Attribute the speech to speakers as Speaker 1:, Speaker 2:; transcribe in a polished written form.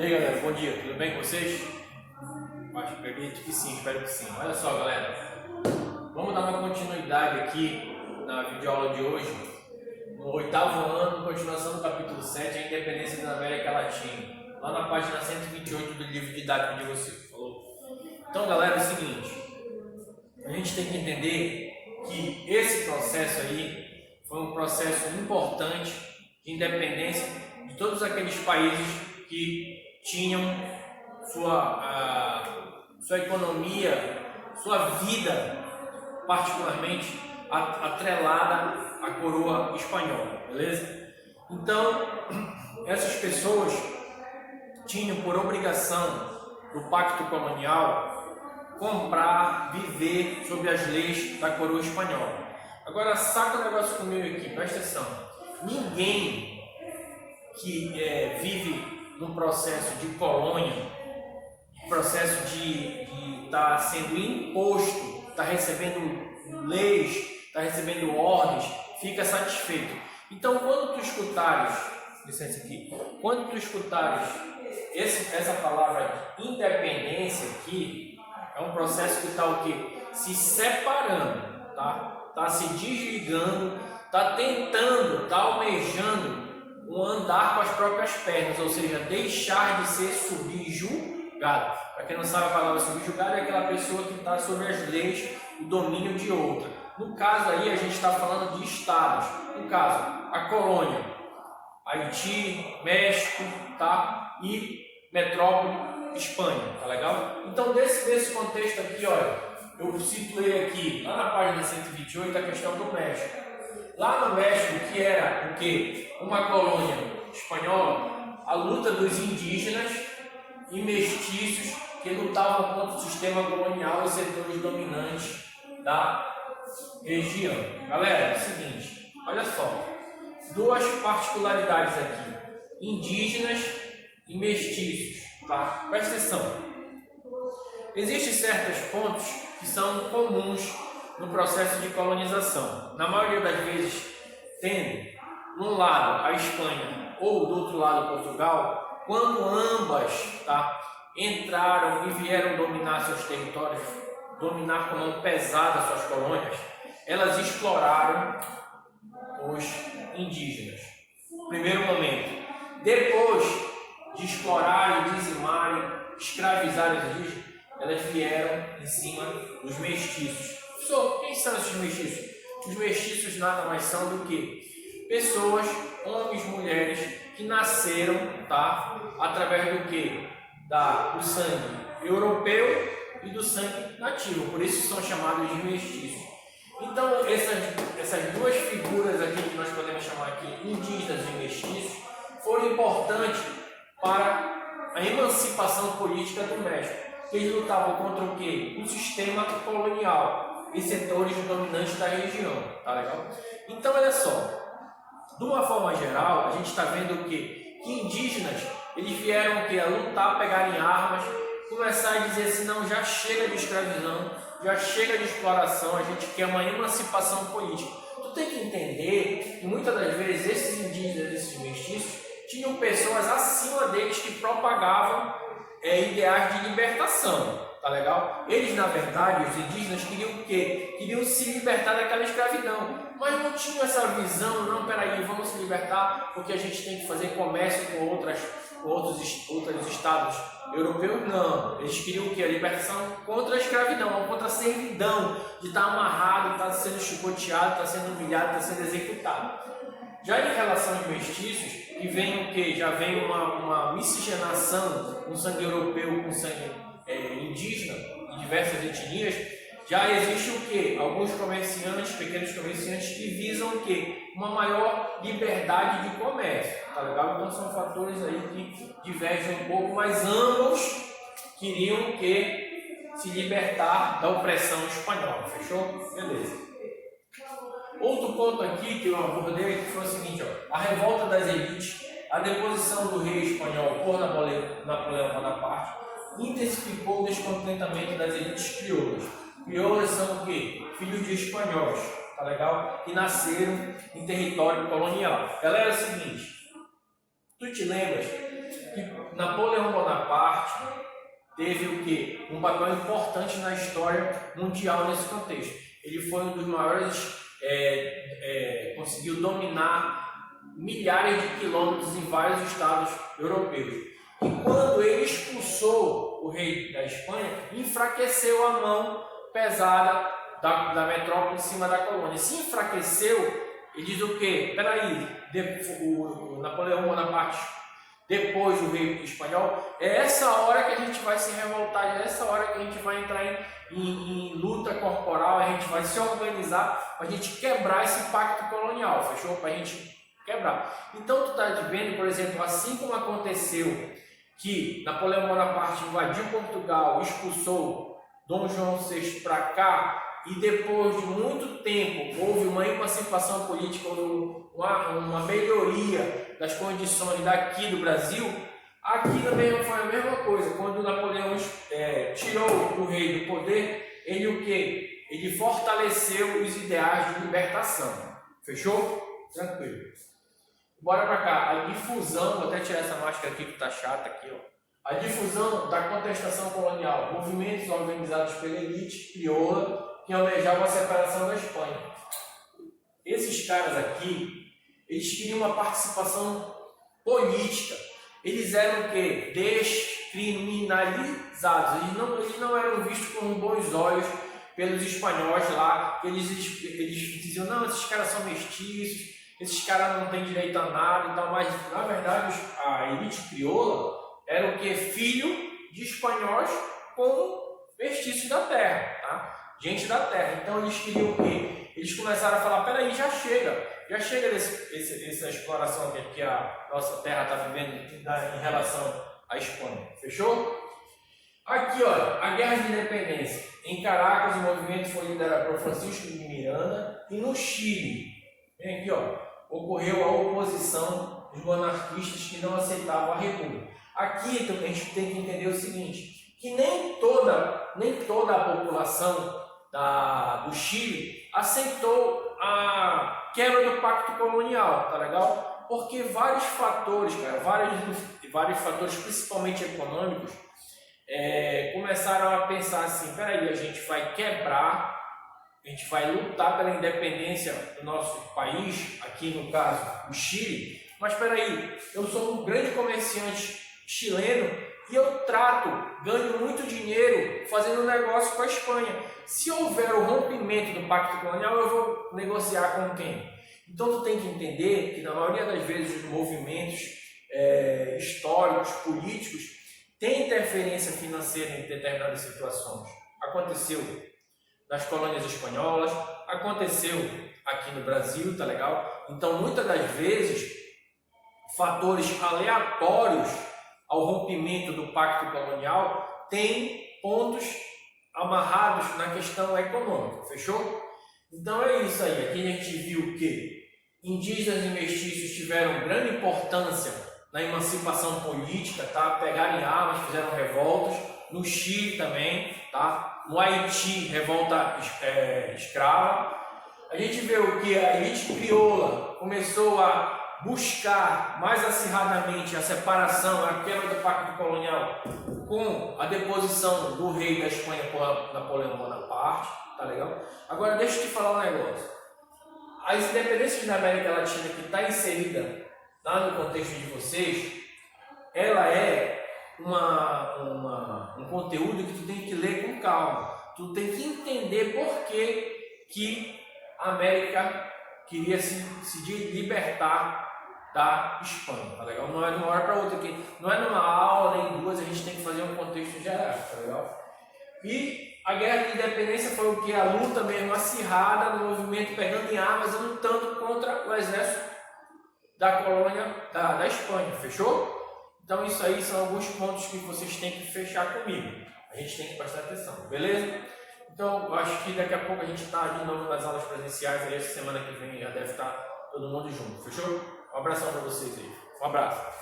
Speaker 1: E aí galera, bom dia, tudo bem com vocês? Acredito que sim, espero que sim. Olha só galera, vamos dar uma continuidade aqui na videoaula de hoje, no 8º ano, continuação do capítulo 7, a independência da América Latina, lá na página 128 do livro didático de vocês, falou? Então galera, é o seguinte, a gente tem que entender que esse processo aí foi um processo importante de independência de todos aqueles países que tinham sua economia, sua vida particularmente atrelada à coroa espanhola, beleza? Então, essas pessoas tinham por obrigação do pacto colonial comprar, viver sob as leis da coroa espanhola. Agora, saca um negócio comigo aqui, presta atenção. Ninguém que vive num processo de colônia, processo de estar sendo imposto, estar recebendo leis, estar recebendo ordens, fica satisfeito. Então, quando tu escutares, licença aqui, quando tu escutares essa palavra independência aqui, é um processo que está o quê? Se separando, tá? Está se desligando, está tentando, está almejando um andar com as próprias pernas, ou seja, deixar de ser subjugado. Para quem não sabe, a palavra subjugado é aquela pessoa que está sobre as leis, o domínio de outra. No caso aí, a gente está falando de estados. No caso, a colônia, Haiti, México, tá? E metrópole, Espanha, tá legal? Então, desse contexto aqui, olha, eu situei aqui, lá na página 128, a questão do México. Lá no México, que era o quê? Uma colônia espanhola, a luta dos indígenas e mestiços que lutavam contra o sistema colonial e setores dominantes da região. Galera, é o seguinte, olha só, duas particularidades aqui, indígenas e mestiços, tá? Presta atenção, existem certos pontos que são comuns no processo de colonização. Na maioria das vezes, tendo num lado a Espanha ou do outro lado Portugal, quando ambas, tá, entraram e vieram dominar seus territórios, dominar com mão pesada suas colônias, elas exploraram os indígenas. Primeiro momento. Depois de explorarem, dizimarem, escravizarem os indígenas, elas vieram em cima dos mestiços. Quem são esses mestiços? Os mestiços nada mais são do que pessoas, homens, mulheres, que nasceram, tá, através do que? Do sangue europeu e do sangue nativo, por isso são chamados de mestiços. Então, essas duas figuras aqui, que nós podemos chamar aqui indígenas e mestiços, foram importantes para a emancipação política do México. Eles lutavam contra o quê? O sistema colonial e setores dominantes da região, tá legal? Então, olha só, de uma forma geral, a gente está vendo o quê? Que indígenas, eles vieram o quê? A lutar, pegarem armas, começar a dizer assim, não, já chega de escravidão, já chega de exploração, a gente quer uma emancipação política. Tu tem que entender que muitas das vezes esses indígenas, esses mestiços, tinham pessoas acima deles que propagavam ideais de libertação, tá legal? Eles, na verdade, os indígenas queriam o quê? Queriam se libertar daquela escravidão, mas não tinham essa visão, não, peraí, vamos se libertar porque a gente tem que fazer comércio com outros estados europeus, não. Eles queriam o quê? A libertação contra a escravidão, contra a servidão, de estar amarrado, estar sendo chicoteado, estar sendo humilhado, estar sendo executado. Já em relação aos mestiços, que vem o quê? Já vem uma miscigenação com sangue europeu, com sangue indígena, de diversas etnias, já existe o quê? Alguns comerciantes, pequenos comerciantes, que visam o quê? Uma maior liberdade de comércio, tá legal? Então são fatores aí que divergem um pouco, mas ambos queriam o quê? Se libertar da opressão espanhola, fechou? Beleza. Outro ponto aqui que eu abordei foi o seguinte, ó, a revolta das elites, a deposição do rei espanhol por Napoleão Bonaparte, intensificou o descontentamento das elites crioulas. Crioulas são o quê? Filhos de espanhóis, tá legal? Que nasceram em território colonial. Galera, é o seguinte, tu te lembras que Napoleão Bonaparte teve o quê? Um papel importante na história mundial nesse contexto. Ele foi um dos maiores, conseguiu dominar milhares de quilômetros em vários estados europeus. E quando ele expulsou o rei da Espanha, enfraqueceu a mão pesada da metrópole em cima da colônia. Se enfraqueceu, ele diz o quê? Peraí, o Napoleão Bonaparte, depois do rei espanhol, é essa hora que a gente vai se revoltar, é essa hora que a gente vai entrar em luta corporal, a gente vai se organizar para a gente quebrar esse pacto colonial, fechou? Para a gente quebrar. Então tu está vendo, por exemplo, assim como aconteceu que Napoleão Bonaparte invadiu Portugal, expulsou Dom João VI para cá, e depois de muito tempo houve uma emancipação política, uma melhoria das condições daqui do Brasil, aqui também foi a mesma coisa. Quando Napoleão tirou o rei do poder, ele o quê? Ele fortaleceu os ideais de libertação. Fechou? Tranquilo. Bora para cá. A difusão, vou até tirar essa máscara aqui que tá chata aqui, ó. A difusão da contestação colonial, movimentos organizados pela elite crioula que almejavam a separação da Espanha. Esses caras aqui, eles queriam uma participação política. Eles eram o quê? Descriminalizados. Eles não eram vistos com bons olhos pelos espanhóis lá. Eles diziam, não, esses caras são mestiços, esses caras não têm direito a nada e tal. Mas, na verdade, a elite crioula era o quê? Filho de espanhóis com mestiços da terra, tá? Gente da terra. Então eles queriam o quê? Eles começaram a falar, peraí, já chega dessa exploração que a nossa terra está vivendo em relação à Espanha. Fechou? Aqui, olha, a Guerra de Independência. Em Caracas, o movimento foi liderado por Francisco de Miranda. E no Chile, vem aqui, ó, ocorreu a oposição dos monarquistas que não aceitavam a república. Aqui a gente tem que entender o seguinte, que nem toda a população do Chile aceitou a quebra do pacto colonial, tá legal? Porque vários fatores, cara, vários fatores, principalmente econômicos, começaram a pensar assim, peraí, a gente vai quebrar, a gente vai lutar pela independência do nosso país, aqui no caso o Chile, mas peraí, eu sou um grande comerciante chileno e eu ganho muito dinheiro fazendo negócio com a Espanha. Se houver o rompimento do pacto colonial, eu vou negociar com quem? Então tu tem que entender que na maioria das vezes os movimentos históricos, políticos, tem interferência financeira em determinadas situações. Aconteceu nas colônias espanholas, aconteceu aqui no Brasil, tá legal? Então muitas das vezes fatores aleatórios ao rompimento do pacto colonial têm pontos amarrados na questão econômica, fechou? Então é isso aí. Aqui a gente viu que indígenas e mestiços tiveram grande importância na emancipação política, tá? Pegaram em armas, fizeram revoltas. No Chile também, tá? No Haiti, revolta escrava. A gente vê o que a elite crioula começou a buscar mais acirradamente a separação, a quebra do pacto colonial com a deposição do rei da Espanha por Napoleão Bonaparte, tá legal? Agora deixa eu te falar um negócio. As independências da América Latina que está inserida lá no contexto de vocês, ela é um conteúdo que tu tem que ler com calma. Tu tem que entender por que a América queria se libertar da Espanha, tá legal? Não é de uma hora para outra aqui, não é numa aula nem duas, a gente tem que fazer um contexto geral, tá legal? E a Guerra de Independência foi o que? A luta mesmo acirrada no movimento, pegando em armas e lutando contra o exército da colônia da Espanha, fechou? Então isso aí são alguns pontos que vocês têm que fechar comigo, a gente tem que prestar atenção, beleza? Então eu acho que daqui a pouco a gente está de novo nas aulas presenciais, aí essa semana que vem já deve estar todo mundo junto, fechou? Um abração para vocês aí. Um abraço.